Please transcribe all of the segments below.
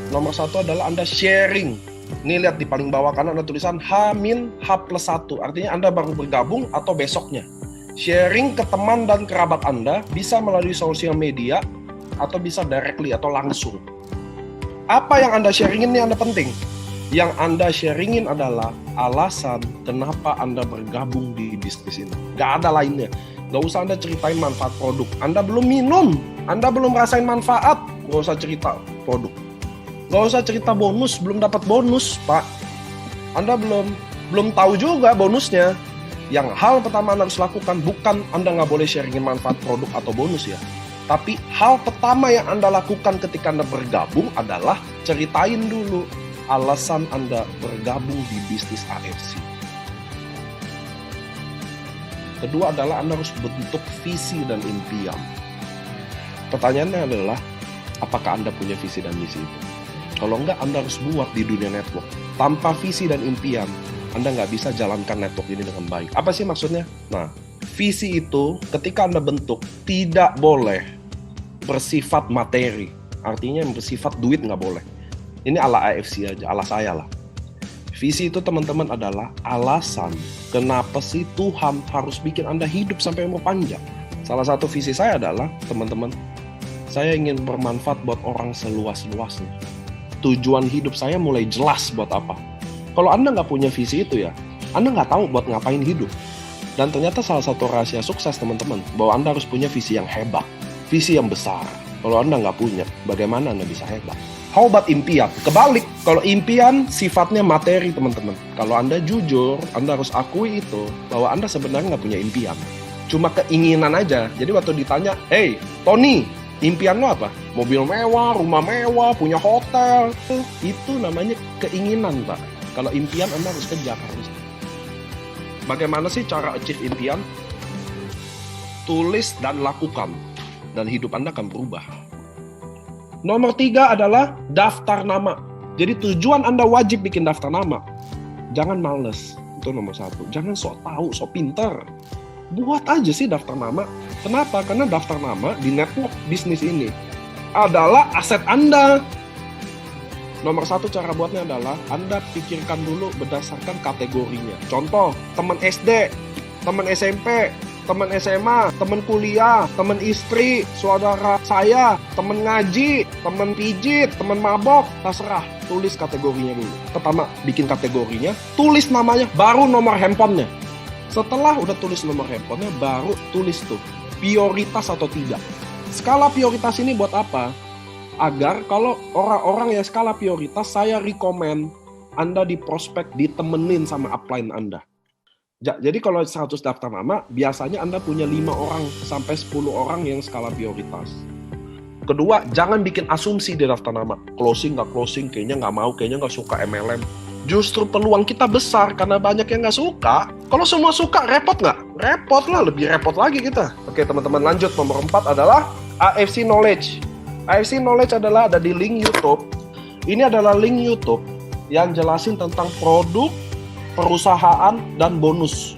Nomor satu adalah Anda sharing. Ini lihat di paling bawah kanan ada tulisan H-H+1. Artinya Anda baru bergabung atau besoknya. Sharing ke teman dan kerabat Anda bisa melalui sosial media atau bisa directly atau langsung. Apa yang Anda sharingin ini Anda penting. Yang Anda sharingin adalah alasan kenapa Anda bergabung di bisnis ini. Gak ada lainnya. Gak usah Anda ceritain manfaat produk. Anda belum minum, Anda belum rasain manfaat, gak usah cerita produk. Gak usah cerita bonus, belum dapat bonus, Pak. Anda belum tahu juga bonusnya. Yang hal pertama Anda harus lakukan, bukan Anda nggak boleh sharingin manfaat produk atau bonus ya. Tapi hal pertama yang Anda lakukan ketika Anda bergabung adalah ceritain dulu alasan Anda bergabung di bisnis AFC. Kedua adalah Anda harus bentuk visi dan impian. Pertanyaannya adalah, apakah Anda punya visi dan misi itu? Kalau enggak, Anda harus buat di dunia network. Tanpa visi dan impian, Anda nggak bisa jalankan network ini dengan baik. Apa sih maksudnya? Nah, visi itu ketika Anda bentuk, tidak boleh bersifat materi. Artinya bersifat duit nggak boleh. Ini ala AFC aja, ala saya lah. Visi itu teman-teman adalah alasan kenapa sih Tuhan harus bikin Anda hidup sampai umur panjang. Salah satu visi saya adalah, teman-teman, saya ingin bermanfaat buat orang seluas-luasnya. Tujuan hidup saya mulai jelas buat apa. Kalau Anda nggak punya visi itu ya, Anda nggak tahu buat ngapain hidup. Dan ternyata salah satu rahasia sukses teman-teman, bahwa Anda harus punya visi yang hebat, visi yang besar. Kalau Anda nggak punya, bagaimana Anda bisa hebat? How about impian? Kebalik, kalau impian sifatnya materi teman-teman. Kalau Anda jujur, Anda harus akui itu, bahwa Anda sebenarnya nggak punya impian. Cuma keinginan aja. Jadi waktu ditanya, hey Tony, impian lo apa? Mobil mewah, rumah mewah, punya hotel. Itu namanya keinginan, Pak. Kalau impian Anda harus kejar. Bagaimana sih cara achieve impian? Tulis dan lakukan. Dan hidup Anda akan berubah. Nomor 3 adalah daftar nama. Jadi tujuan Anda wajib bikin daftar nama. Jangan males. Itu nomor 1. Jangan sok tahu, sok pinter. Buat aja sih daftar nama. Kenapa? Karena daftar nama di network bisnis ini adalah aset Anda. Nomor 1 cara buatnya adalah Anda pikirkan dulu berdasarkan kategorinya. Contoh, teman SD, teman SMP, teman SMA, teman kuliah, teman istri, saudara saya, teman ngaji, teman pijit, teman mabok, terserah. Tulis kategorinya dulu. Pertama, bikin kategorinya, tulis namanya, baru nomor handphonenya. Setelah udah tulis nomor handphonenya, baru tulis tuh prioritas atau tidak. Skala prioritas ini buat apa? Agar kalau orang-orang yang skala prioritas, saya rekomen Anda di prospek ditemenin sama upline Anda. Jadi kalau 100 daftar nama, biasanya Anda punya 5 orang sampai 10 orang yang skala prioritas. Kedua, jangan bikin asumsi di daftar nama. Closing, nggak closing, kayaknya nggak mau, kayaknya nggak suka MLM. Justru peluang kita besar karena banyak yang nggak suka. Kalau semua suka, repot nggak? Repot lah, lebih repot lagi kita. Oke teman-teman, lanjut. Nomor 4 adalah AFC Knowledge. AFC Knowledge adalah ada di link YouTube. Ini adalah link YouTube yang jelasin tentang produk, perusahaan, dan bonus.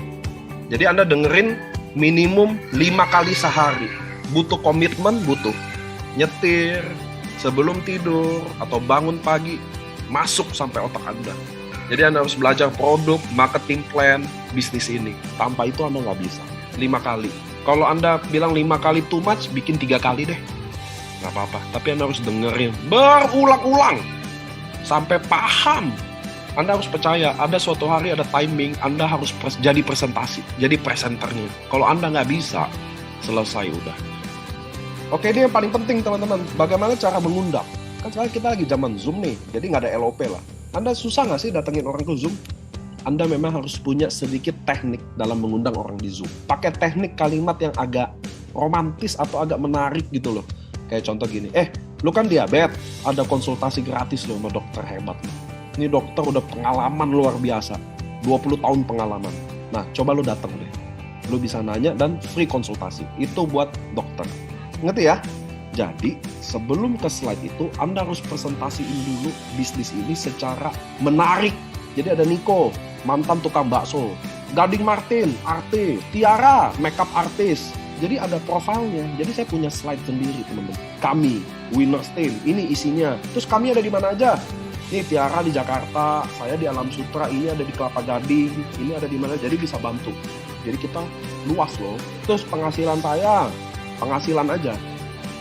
Jadi Anda dengerin minimum 5 kali sehari. Butuh komitmen, butuh. Nyetir, sebelum tidur, atau bangun pagi, masuk sampai otak Anda. Jadi Anda harus belajar produk, marketing plan, bisnis ini. Tanpa itu Anda nggak bisa. 5 kali. Kalau Anda bilang 5 kali too much, bikin 3 kali deh. Nggak apa-apa. Tapi Anda harus dengerin berulang-ulang. Sampai paham. Anda harus percaya, ada suatu hari, ada timing, Anda harus jadi presentasi. Jadi presenternya. Kalau Anda nggak bisa, selesai udah. Oke, ini yang paling penting teman-teman. Bagaimana cara mengundang? Kan sekarang kita lagi zaman Zoom nih, jadi nggak ada LOP lah. Anda susah nggak sih datengin orang ke Zoom? Anda memang harus punya sedikit teknik dalam mengundang orang di Zoom. Pakai teknik kalimat yang agak romantis atau agak menarik gitu loh. Kayak contoh gini, lu kan diabetes, ada konsultasi gratis loh sama dokter hebat. Ini dokter udah pengalaman luar biasa, 20 tahun pengalaman. Nah, coba lu datang deh. Lu bisa nanya dan free konsultasi. Itu buat dokter. Ngerti ya? Jadi, sebelum ke slide itu, Anda harus presentasiin dulu bisnis ini secara menarik. Jadi ada Niko, mantan tukang bakso. Gading Martin, artis. Tiara, makeup artis. Jadi ada profilnya. Jadi saya punya slide sendiri, teman-teman. Kami, Winners Team, ini isinya. Terus kami ada di mana aja? Ini Tiara di Jakarta, saya di Alam Sutra, ini ada di Kelapa Gading, ini ada di mana, jadi bisa bantu. Jadi kita luas loh. Terus penghasilan saya, penghasilan aja.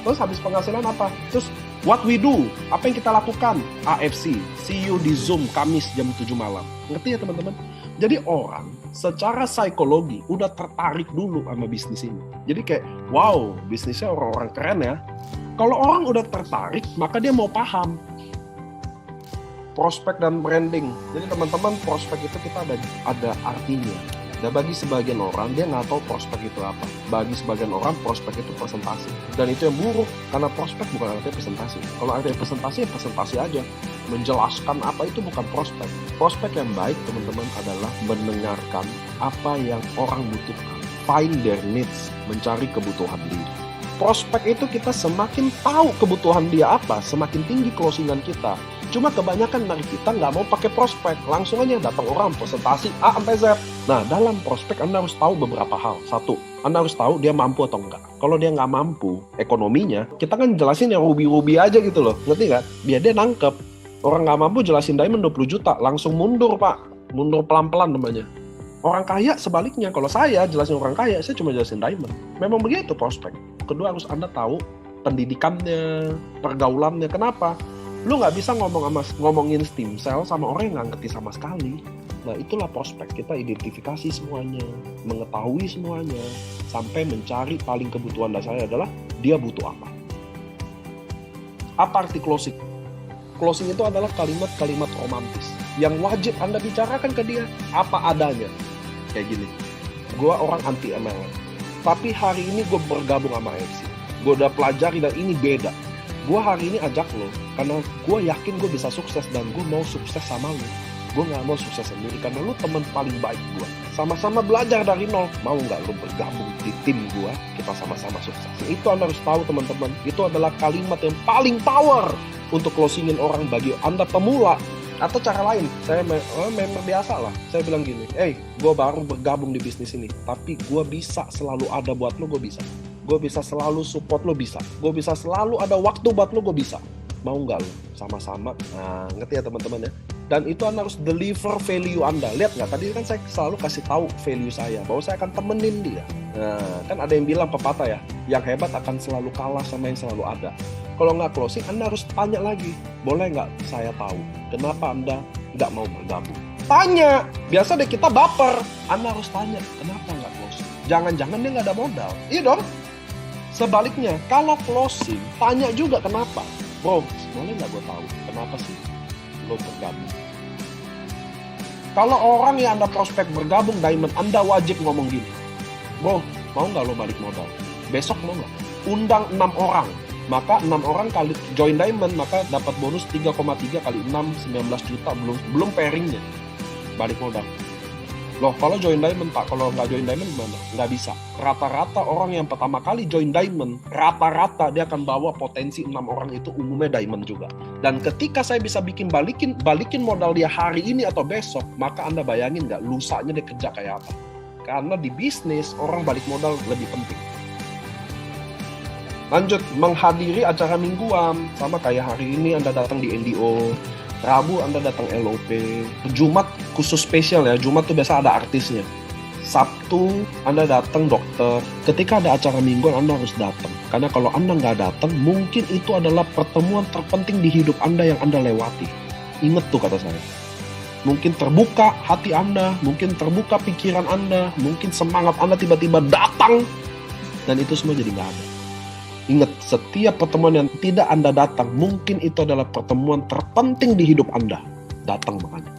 Terus habis penghasilan apa? Terus what we do, apa yang kita lakukan? AFC, see you di Zoom, Kamis jam 7 malam. Ngerti ya teman-teman? Jadi orang secara psikologi udah tertarik dulu sama bisnis ini. Jadi kayak, wow, bisnisnya orang-orang keren ya. Kalau orang udah tertarik, maka dia mau paham. Prospek dan branding. Jadi teman-teman, prospek itu kita ada artinya. Dan bagi sebagian orang, dia nggak tahu prospek itu apa. Bagi sebagian orang, prospek itu presentasi. Dan itu yang buruk, karena prospek bukan artinya presentasi. Kalau artinya presentasi, ya presentasi aja. Menjelaskan apa itu bukan prospek. Prospek yang baik, teman-teman, adalah mendengarkan apa yang orang butuhkan. Find their needs, mencari kebutuhan diri. Prospek itu kita semakin tahu kebutuhan dia apa, semakin tinggi closingan kita. Cuma kebanyakan dari kita nggak mau pakai prospek. Langsung aja datang orang presentasi A sampai Z. Nah, dalam prospek Anda harus tahu beberapa hal. Satu, Anda harus tahu dia mampu atau enggak. Kalau dia nggak mampu ekonominya, kita kan jelasin yang rubi-rubi aja gitu loh. Ngerti nggak? Biar dia nangkep. Orang nggak mampu jelasin diamond 20 juta. Langsung mundur, Pak. Mundur pelan-pelan namanya. Orang kaya sebaliknya. Kalau saya jelasin orang kaya, saya cuma jelasin diamond. Memang begitu prospek. Kedua, harus Anda tahu pendidikannya, pergaulannya. Kenapa? Lu nggak bisa ngomongin stem cell sama orang yang nggak ngerti sama sekali. Nah, itulah prospek. Kita identifikasi semuanya, mengetahui semuanya, sampai mencari paling kebutuhan dasarnya adalah dia butuh apa. Apa arti closing? Closing itu adalah kalimat-kalimat romantis yang wajib Anda bicarakan ke dia apa adanya. Kayak gini, gue orang anti MLM, tapi hari ini gue bergabung sama AFC. Gue udah pelajari dan ini beda. Gue hari ini ajak lo karena gue yakin gue bisa sukses dan gue mau sukses sama lo. Gue gak mau sukses sendiri karena lo teman paling baik gue. Sama-sama belajar dari nol. Mau gak lo bergabung di tim gue? Kita sama-sama sukses. Itu Anda harus tahu, teman-teman. Itu adalah kalimat yang paling power untuk closingin orang bagi Anda pemula. Atau cara lain, saya memang biasa lah. Saya bilang gini, gue baru bergabung di bisnis ini, tapi gue bisa selalu ada buat lo, gue bisa. Gue bisa selalu support lo, bisa. Gue bisa selalu ada waktu buat lo, gue bisa. Mau nggak lo? Sama-sama. Nah, ngerti ya teman-teman ya? Dan itu Anda harus deliver value Anda. Lihat nggak? Tadi kan saya selalu kasih tahu value saya, bahwa saya akan temenin dia. Nah, kan ada yang bilang pepatah ya, yang hebat akan selalu kalah sama yang selalu ada. Kalau nggak closing, Anda harus tanya lagi. Boleh nggak saya tahu kenapa Anda nggak mau bergabung? Tanya. Biasa deh kita baper. Anda harus tanya, kenapa nggak closing? Jangan-jangan dia nggak ada modal. Iya dong. Sebaliknya, kalau closing, tanya juga kenapa. Bro, boleh nggak gue tahu kenapa sih lo bergabung? Kalau orang yang Anda prospek bergabung diamond, Anda wajib ngomong gini. Bro, mau nggak lo balik modal? Besok mau nggak? Undang 6 orang. Maka 6 orang kali join diamond, maka dapat bonus 3,3 kali 6, 19 juta, belum pairingnya. Balik modal. Loh, kalau join diamond, Pak, kalau nggak join diamond gimana? Nggak bisa. Rata-rata orang yang pertama kali join diamond, rata-rata dia akan bawa potensi 6 orang itu umumnya diamond juga. Dan ketika saya bisa balikin modal dia hari ini atau besok, maka Anda bayangin nggak lusanya dia kerja kayak apa? Karena di bisnis, orang balik modal lebih penting. Lanjut, menghadiri acara mingguan. Sama kayak hari ini Anda datang di NDO, Rabu Anda datang LOP, Jumat khusus spesial ya, Jumat tuh biasa ada artisnya. Sabtu Anda datang dokter. Ketika ada acara mingguan Anda harus datang. Karena kalau Anda nggak datang, mungkin itu adalah pertemuan terpenting di hidup Anda yang Anda lewati. Ingat tuh kata saya. Mungkin terbuka hati Anda, mungkin terbuka pikiran Anda, mungkin semangat Anda tiba-tiba datang, dan itu semua jadi nggak ada. Ingat, setiap pertemuan yang tidak Anda datang, mungkin itu adalah pertemuan terpenting di hidup Anda. Datang makanya.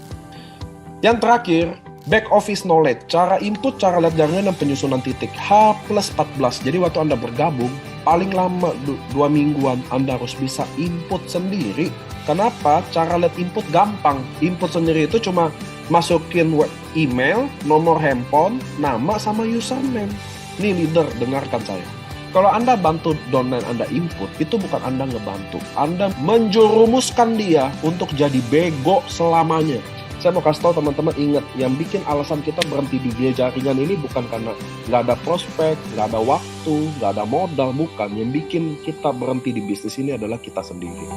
Yang terakhir, back office knowledge. Cara input, cara lihat jaringan, dan penyusunan titik. H+14. Jadi waktu Anda bergabung, paling lama 2 mingguan Anda harus bisa input sendiri. Kenapa? Cara lihat input gampang. Input sendiri itu cuma masukin email, nomor handphone, nama, sama username. Nih leader, dengarkan saya. Kalau Anda bantu downline Anda input, itu bukan Anda ngebantu. Anda menjerumuskan dia untuk jadi bego selamanya. Saya mau kasih tahu teman-teman, ingat, yang bikin alasan kita berhenti di dunia jaringan ini bukan karena nggak ada prospek, nggak ada waktu, nggak ada modal, bukan. Yang bikin kita berhenti di bisnis ini adalah kita sendiri.